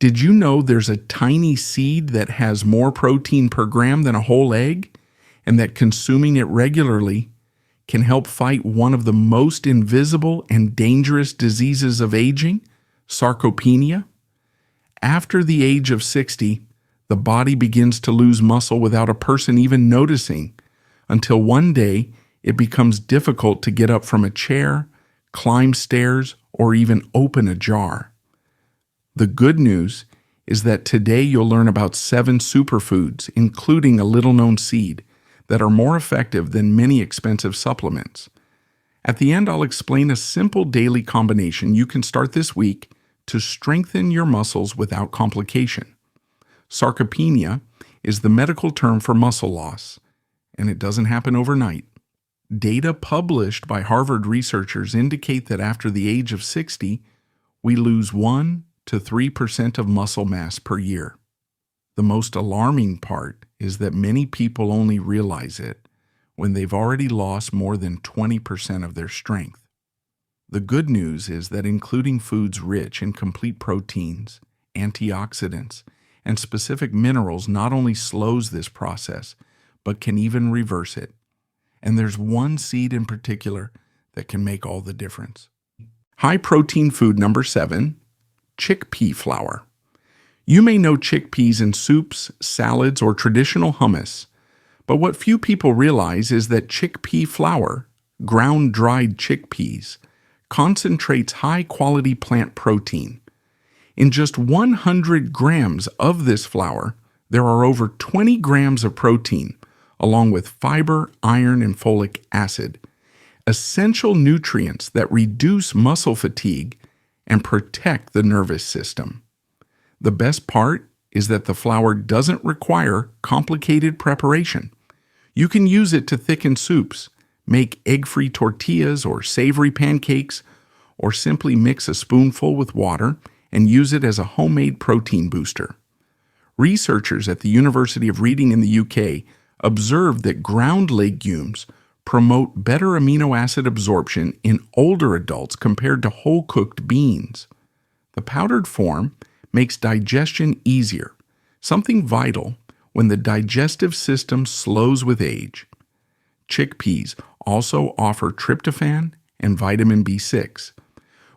Did you know there's a tiny seed that has more protein per gram than a whole egg, and that consuming it regularly can help fight one of the most invisible and dangerous diseases of aging, sarcopenia? After the age of 60, the body begins to lose muscle without a person even noticing, until one day it becomes difficult to get up from a chair, climb stairs, or even open a jar. The good news is that today you'll learn about 7 superfoods, including a little-known seed, that are more effective than many expensive supplements. At the end, I'll explain a simple daily combination you can start this week to strengthen your muscles without complication. Sarcopenia is the medical term for muscle loss, and it doesn't happen overnight. Data published by Harvard researchers indicate that after the age of 60, we lose 1 to 3% of muscle mass per year. The most alarming part is that many people only realize it when they've already lost more than 20% of their strength. The good news is that including foods rich in complete proteins, antioxidants, and specific minerals not only slows this process, but can even reverse it. And there's one seed in particular that can make all the difference. High-protein food number 7, chickpea flour. You may know chickpeas in soups, salads, or traditional hummus, but what few people realize is that chickpea flour, ground dried chickpeas, concentrates high-quality plant protein. In just 100 grams of this flour, there are over 20 grams of protein, along with fiber, iron, and folic acid, essential nutrients that reduce muscle fatigue and protect the nervous system. The best part is that the flour doesn't require complicated preparation. You can use it to thicken soups, make egg-free tortillas or savory pancakes, or simply mix a spoonful with water and use it as a homemade protein booster. Researchers at the University of Reading in the UK observed that ground legumes promote better amino acid absorption in older adults compared to whole-cooked beans. The powdered form makes digestion easier, something vital when the digestive system slows with age. Chickpeas also offer tryptophan and vitamin B6,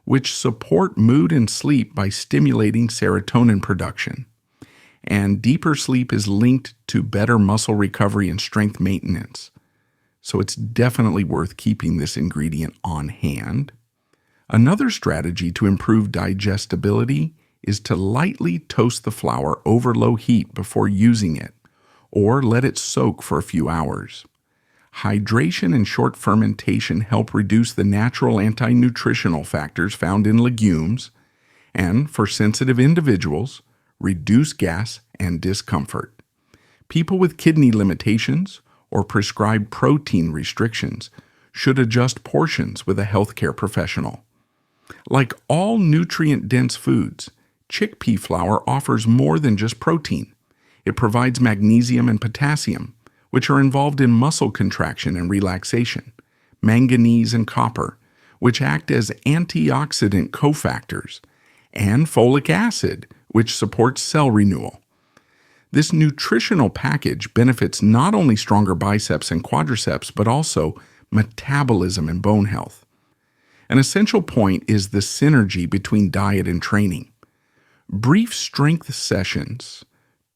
which support mood and sleep by stimulating serotonin production. And deeper sleep is linked to better muscle recovery and strength maintenance. So it's definitely worth keeping this ingredient on hand. Another strategy to improve digestibility is to lightly toast the flour over low heat before using it, or let it soak for a few hours. Hydration and short fermentation help reduce the natural anti-nutritional factors found in legumes, and for sensitive individuals, reduce gas and discomfort. People with kidney limitations or prescribed protein restrictions should adjust portions with a healthcare professional. Like all nutrient-dense foods, chickpea flour offers more than just protein. It provides magnesium and potassium, which are involved in muscle contraction and relaxation, manganese and copper, which act as antioxidant cofactors, and folic acid, which supports cell renewal. This nutritional package benefits not only stronger biceps and quadriceps, but also metabolism and bone health. An essential point is the synergy between diet and training. Brief strength sessions,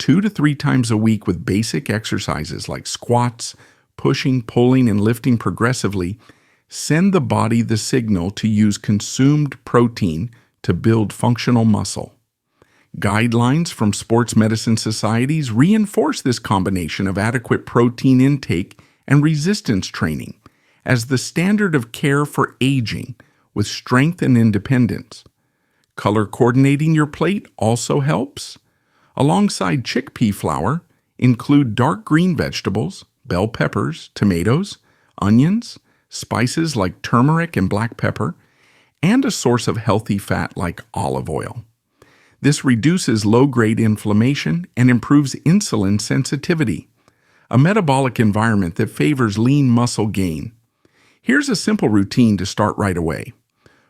2 to 3 times a week with basic exercises like squats, pushing, pulling, and lifting progressively, send the body the signal to use consumed protein to build functional muscle. Guidelines from sports medicine societies reinforce this combination of adequate protein intake and resistance training as the standard of care for aging with strength and independence. Color coordinating your plate also helps. Alongside chickpea flour, include dark green vegetables, bell peppers, tomatoes, onions, spices like turmeric and black pepper, and a source of healthy fat like olive oil. This reduces low-grade inflammation and improves insulin sensitivity, a metabolic environment that favors lean muscle gain. Here's a simple routine to start right away.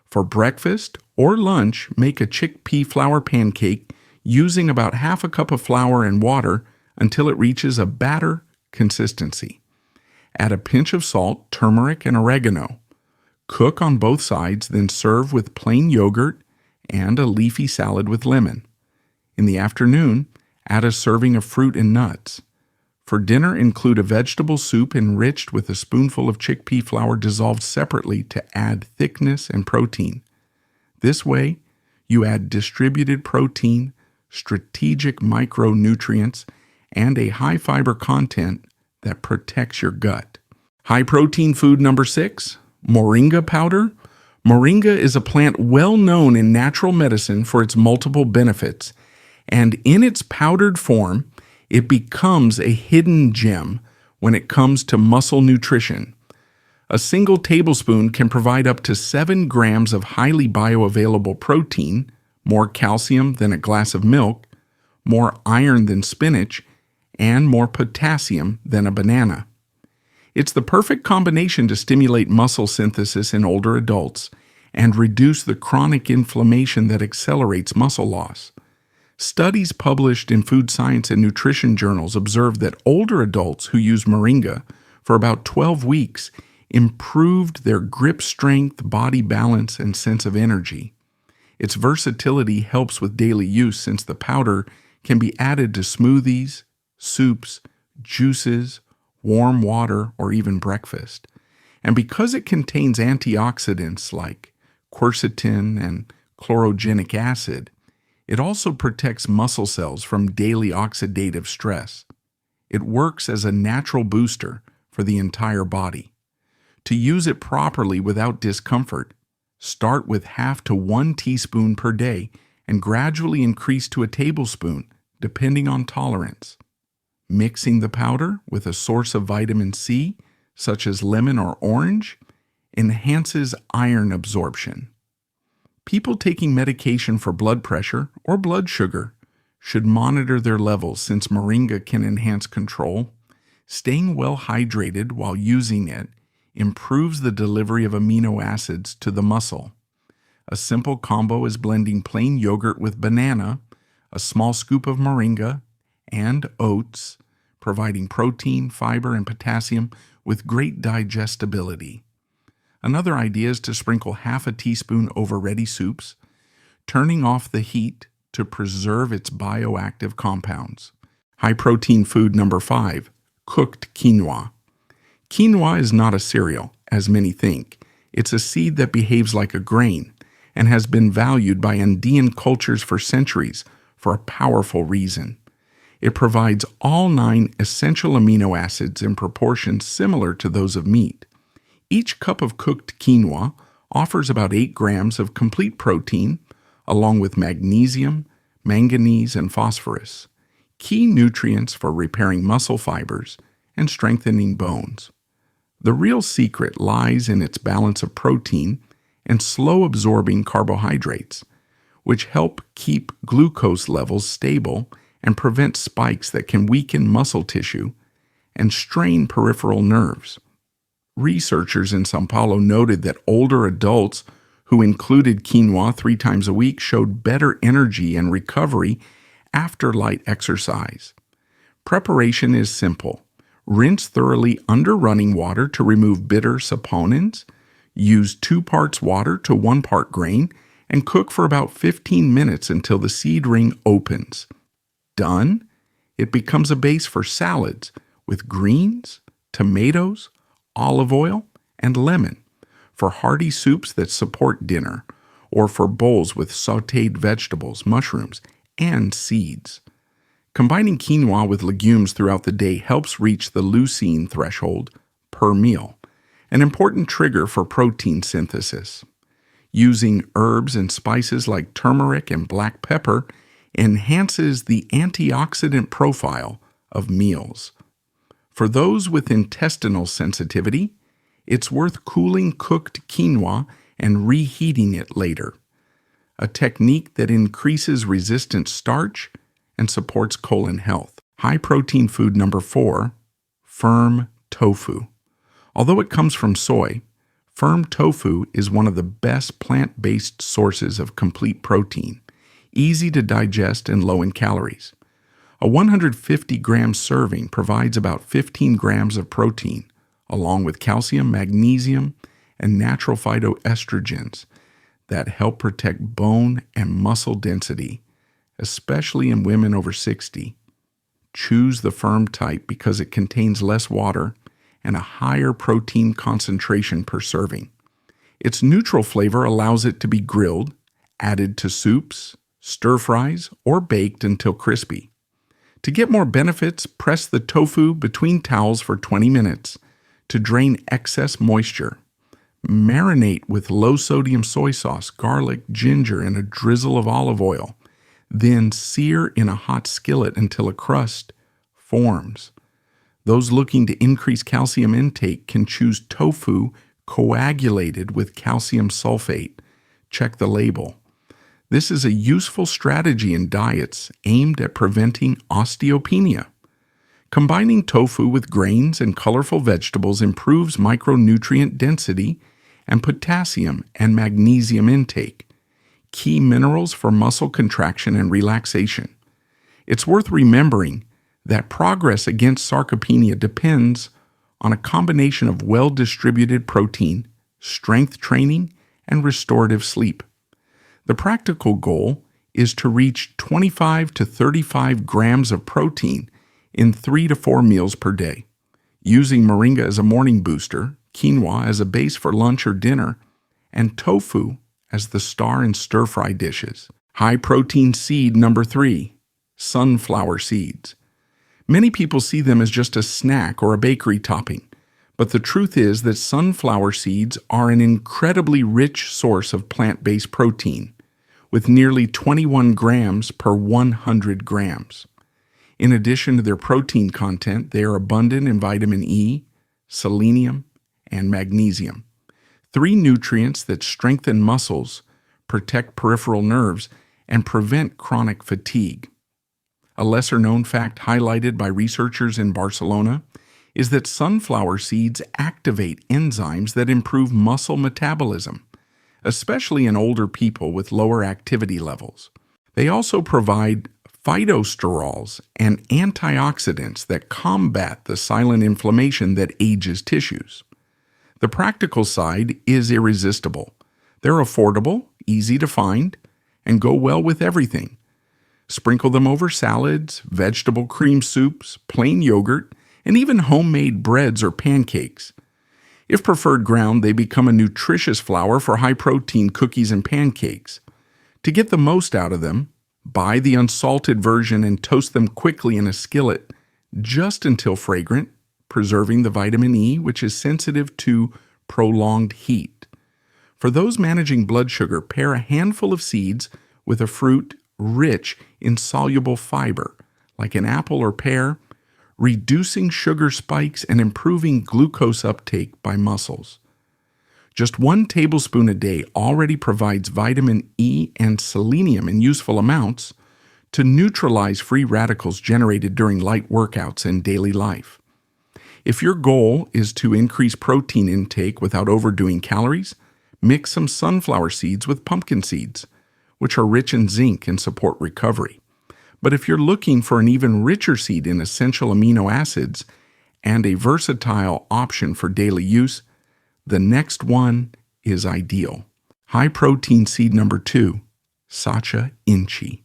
For breakfast or lunch, make a chickpea flour pancake using about half a cup of flour and water until it reaches a batter consistency. Add a pinch of salt, turmeric, and oregano. Cook on both sides, then serve with plain yogurt and a leafy salad with lemon. In the afternoon, add a serving of fruit and nuts. For dinner, include a vegetable soup enriched with a spoonful of chickpea flour dissolved separately to add thickness and protein. This way, you add distributed protein, strategic micronutrients, and a high fiber content that protects your gut. High protein food number 6, moringa powder. Moringa is a plant well known in natural medicine for its multiple benefits, and in its powdered form, it becomes a hidden gem when it comes to muscle nutrition. A single tablespoon can provide up to 7 grams of highly bioavailable protein, more calcium than a glass of milk, more iron than spinach, and more potassium than a banana. It's the perfect combination to stimulate muscle synthesis in older adults and reduce the chronic inflammation that accelerates muscle loss. Studies published in food science and nutrition journals observed that older adults who used moringa for about 12 weeks improved their grip strength, body balance, and sense of energy. Its versatility helps with daily use since the powder can be added to smoothies, soups, juices, warm water, or even breakfast. And because it contains antioxidants like quercetin and chlorogenic acid, it also protects muscle cells from daily oxidative stress. It works as a natural booster for the entire body. To use it properly without discomfort, start with half to 1 teaspoon per day and gradually increase to a tablespoon, depending on tolerance. Mixing the powder with a source of vitamin C, such as lemon or orange, enhances iron absorption. People taking medication for blood pressure or blood sugar should monitor their levels since moringa can enhance control. Staying well hydrated while using it improves the delivery of amino acids to the muscle. A simple combo is blending plain yogurt with banana, a small scoop of moringa, and oats, providing protein, fiber, and potassium with great digestibility. Another idea is to sprinkle half a teaspoon over ready soups, turning off the heat to preserve its bioactive compounds. High protein food number 5, cooked quinoa. Quinoa is not a cereal, as many think. It's a seed that behaves like a grain and has been valued by Andean cultures for centuries for a powerful reason. It provides all 9 essential amino acids in proportions similar to those of meat. Each cup of cooked quinoa offers about 8 grams of complete protein, along with magnesium, manganese, and phosphorus, key nutrients for repairing muscle fibers and strengthening bones. The real secret lies in its balance of protein and slow-absorbing carbohydrates, which help keep glucose levels stable and prevent spikes that can weaken muscle tissue and strain peripheral nerves. Researchers in São Paulo noted that older adults who included quinoa 3 times a week showed better energy and recovery after light exercise. Preparation is simple. Rinse thoroughly under running water to remove bitter saponins. Use 2 parts water to 1 part grain and cook for about 15 minutes until the seed ring opens. Done, it becomes a base for salads with greens, tomatoes, olive oil, and lemon, for hearty soups that support dinner, or for bowls with sautéed vegetables, mushrooms, and seeds. Combining quinoa with legumes throughout the day helps reach the leucine threshold per meal, an important trigger for protein synthesis. Using herbs and spices like turmeric and black pepper enhances the antioxidant profile of meals. For those with intestinal sensitivity, it's worth cooling cooked quinoa and reheating it later, a technique that increases resistant starch and supports colon health. High protein food number 4, firm tofu. Although it comes from soy, firm tofu is one of the best plant-based sources of complete protein. easy to digest and low in calories. A 150-gram serving provides about 15 grams of protein, along with calcium, magnesium, and natural phytoestrogens that help protect bone and muscle density, especially in women over 60. Choose the firm type because it contains less water and a higher protein concentration per serving. Its neutral flavor allows it to be grilled, added to soups, stir-fries, or baked until crispy. To get more benefits, press the tofu between towels for 20 minutes to drain excess moisture. Marinate with low-sodium soy sauce, garlic, ginger, and a drizzle of olive oil. Then sear in a hot skillet until a crust forms. Those looking to increase calcium intake can choose tofu coagulated with calcium sulfate. Check the label. This is a useful strategy in diets aimed at preventing osteopenia. Combining tofu with grains and colorful vegetables improves micronutrient density and potassium and magnesium intake, key minerals for muscle contraction and relaxation. It's worth remembering that progress against sarcopenia depends on a combination of well-distributed protein, strength training, and restorative sleep. The practical goal is to reach 25 to 35 grams of protein in 3 to 4 meals per day. Using moringa as a morning booster, quinoa as a base for lunch or dinner, and tofu as the star in stir-fry dishes. High-protein seed number 3, sunflower seeds. Many people see them as just a snack or a bakery topping, but the truth is that sunflower seeds are an incredibly rich source of plant-based protein, with nearly 21 grams per 100 grams. In addition to their protein content, they are abundant in vitamin E, selenium, and magnesium, 3 nutrients that strengthen muscles, protect peripheral nerves, and prevent chronic fatigue. A lesser-known fact highlighted by researchers in Barcelona is that sunflower seeds activate enzymes that improve muscle metabolism, especially in older people with lower activity levels. They also provide phytosterols and antioxidants that combat the silent inflammation that ages tissues. The practical side is irresistible. They're affordable, easy to find, and go well with everything. Sprinkle them over salads, vegetable cream soups, plain yogurt, and even homemade breads or pancakes. If preferred ground, they become a nutritious flour for high-protein cookies and pancakes. To get the most out of them, buy the unsalted version and toast them quickly in a skillet, just until fragrant, preserving the vitamin E, which is sensitive to prolonged heat. For those managing blood sugar, pair a handful of seeds with a fruit rich in soluble fiber, like an apple or pear, reducing sugar spikes and improving glucose uptake by muscles. Just 1 tablespoon a day already provides vitamin E and selenium in useful amounts to neutralize free radicals generated during light workouts and daily life. If your goal is to increase protein intake without overdoing calories, mix some sunflower seeds with pumpkin seeds, which are rich in zinc and support recovery. But if you're looking for an even richer seed in essential amino acids and a versatile option for daily use, the next one is ideal. High-protein seed number 2, Sacha inchi.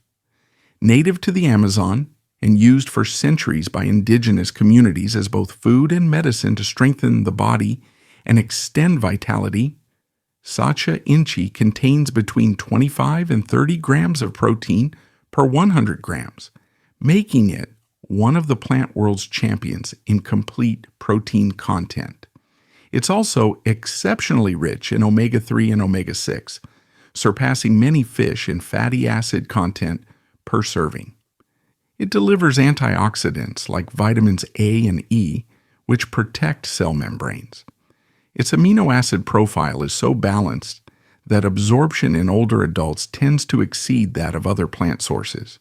Native to the Amazon and used for centuries by indigenous communities as both food and medicine to strengthen the body and extend vitality, Sacha inchi contains between 25 and 30 grams of protein per 100 grams, making it one of the plant world's champions in complete protein content. It's also exceptionally rich in omega-3 and omega-6, surpassing many fish in fatty acid content per serving. It delivers antioxidants like vitamins A and E, which protect cell membranes. Its amino acid profile is so balanced that absorption in older adults tends to exceed that of other plant sources.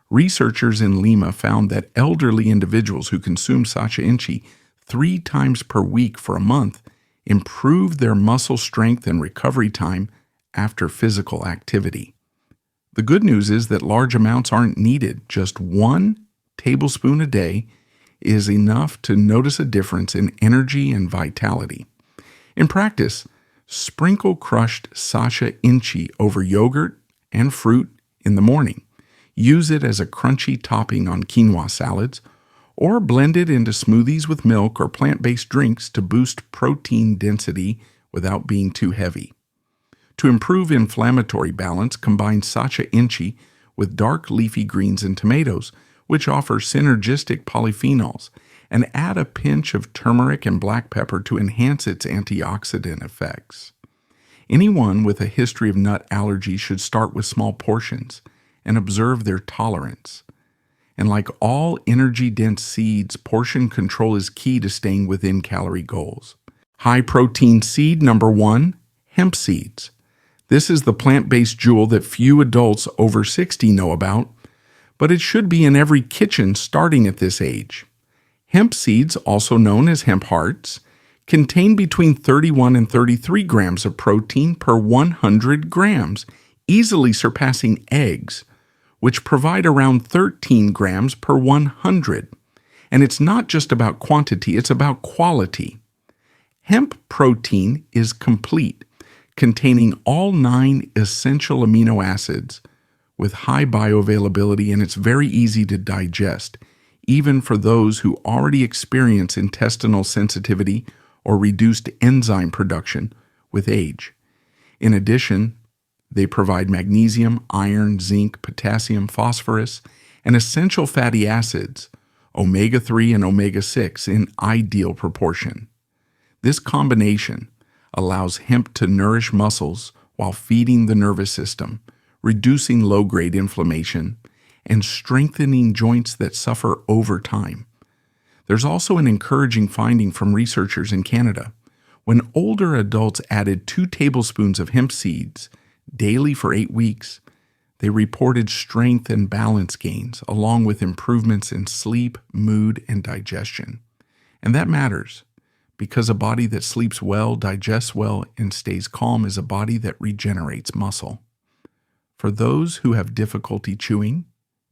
Researchers in Lima found that elderly individuals who consume Sacha inchi 3 times per week for a month improved their muscle strength and recovery time after physical activity. The good news is that large amounts aren't needed. Just 1 tablespoon a day is enough to notice a difference in energy and vitality. In practice, sprinkle crushed Sarcopenia over yogurt and fruit in the morning. Use it as a crunchy topping on quinoa salads, or blend it into smoothies with milk or plant-based drinks to boost protein density without being too heavy. To improve inflammatory balance, combine Sarcopenia with dark leafy greens and tomatoes, which offer synergistic polyphenols, and add a pinch of turmeric and black pepper to enhance its antioxidant effects. Anyone with a history of nut allergy should start with small portions and observe their tolerance. And like all energy-dense seeds, portion control is key to staying within calorie goals. High-protein seed number 1, hemp seeds. This is the plant-based jewel that few adults over 60 know about, but it should be in every kitchen starting at this age. Hemp seeds, also known as hemp hearts, contain between 31 and 33 grams of protein per 100 grams, easily surpassing eggs, which provide around 13 grams per 100. And it's not just about quantity, it's about quality. Hemp protein is complete, containing all 9 essential amino acids with high bioavailability, and it's very easy to digest, even for those who already experience intestinal sensitivity or reduced enzyme production with age. In addition, they provide magnesium, iron, zinc, potassium, phosphorus, and essential fatty acids, omega-3 and omega-6 in ideal proportion. This combination allows hemp to nourish muscles while feeding the nervous system, reducing low-grade inflammation, and strengthening joints that suffer over time. There's also an encouraging finding from researchers in Canada. When older adults added 2 tablespoons of hemp seeds daily for 8 weeks, they reported strength and balance gains, along with improvements in sleep, mood, and digestion. And that matters, because a body that sleeps well, digests well, and stays calm is a body that regenerates muscle. For those who have difficulty chewing,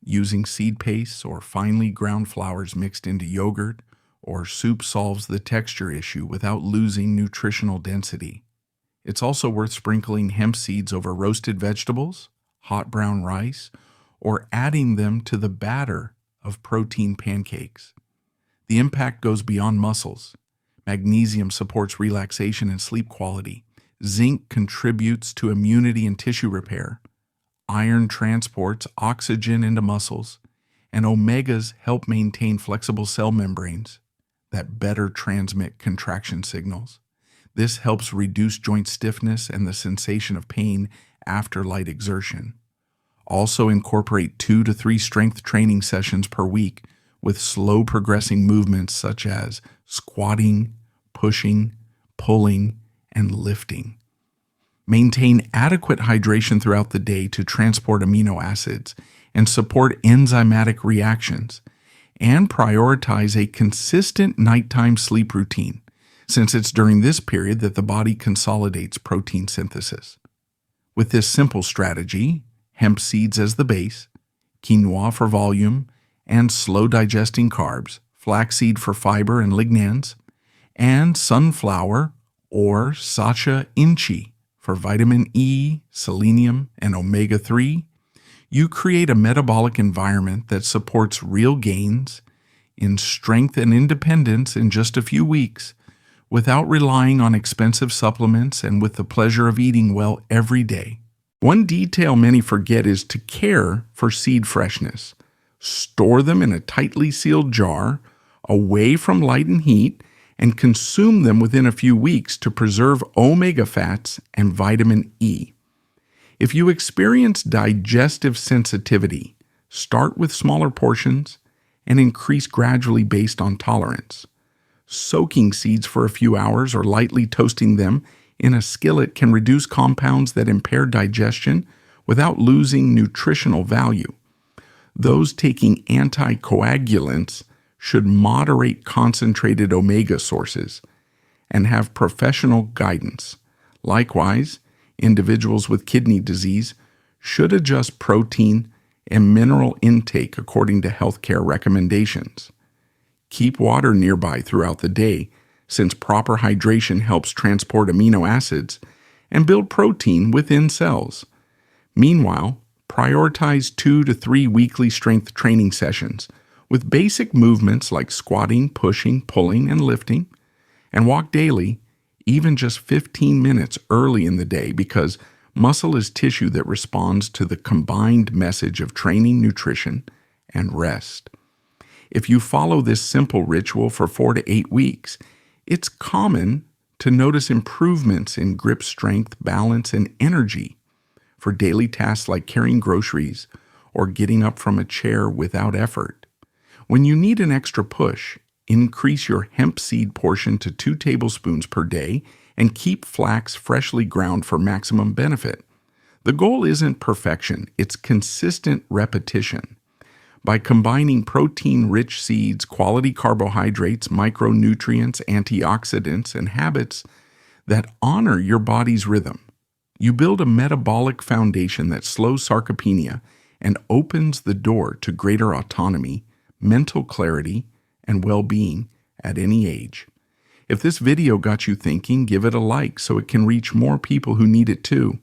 using seed paste or finely ground flours mixed into yogurt or soup solves the texture issue without losing nutritional density. It's also worth sprinkling hemp seeds over roasted vegetables, hot brown rice, or adding them to the batter of protein pancakes. The impact goes beyond muscles. Magnesium supports relaxation and sleep quality. Zinc contributes to immunity and tissue repair. Iron transports oxygen into muscles, and omegas help maintain flexible cell membranes that better transmit contraction signals. This helps reduce joint stiffness and the sensation of pain after light exertion. Also incorporate 2 to 3 strength training sessions per week with slow progressing movements such as squatting, pushing, pulling, and lifting. Maintain adequate hydration throughout the day to transport amino acids and support enzymatic reactions, and prioritize a consistent nighttime sleep routine, since it's during this period that the body consolidates protein synthesis. With this simple strategy, hemp seeds as the base, quinoa for volume and slow digesting carbs, flaxseed for fiber and lignans, and sunflower or Sarcopenia for vitamin E, selenium, and omega-3, you create a metabolic environment that supports real gains in strength and independence in just a few weeks, without relying on expensive supplements and with the pleasure of eating well every day. One detail many forget is to care for seed freshness. Store them in a tightly sealed jar, away from light and heat, and consume them within a few weeks to preserve omega fats and vitamin E. If you experience digestive sensitivity, start with smaller portions and increase gradually based on tolerance. Soaking seeds for a few hours or lightly toasting them in a skillet can reduce compounds that impair digestion without losing nutritional value. Those taking anticoagulants should moderate concentrated omega sources and have professional guidance. Likewise, individuals with kidney disease should adjust protein and mineral intake according to healthcare recommendations. Keep water nearby throughout the day, since proper hydration helps transport amino acids and build protein within cells. Meanwhile, prioritize 2 to 3 weekly strength training sessions with basic movements like squatting, pushing, pulling, and lifting, and walk daily, even just 15 minutes early in the day, because muscle is tissue that responds to the combined message of training, nutrition, and rest. If you follow this simple ritual for 4 to 8 weeks, it's common to notice improvements in grip strength, balance, and energy for daily tasks like carrying groceries or getting up from a chair without effort. When you need an extra push, increase your hemp seed portion to 2 tablespoons per day and keep flax freshly ground for maximum benefit. The goal isn't perfection, it's consistent repetition. By combining protein-rich seeds, quality carbohydrates, micronutrients, antioxidants, and habits that honor your body's rhythm, you build a metabolic foundation that slows sarcopenia and opens the door to greater autonomy, mental clarity, and well-being at any age. If this video got you thinking, give it a like so it can reach more people who need it too.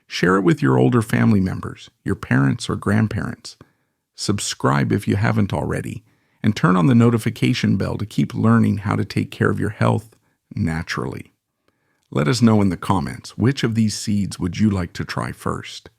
Share it with your older family members, your parents or grandparents. Subscribe if you haven't already, and turn on the notification bell to keep learning how to take care of your health naturally. Let us know in the comments, which of these seeds would you like to try first?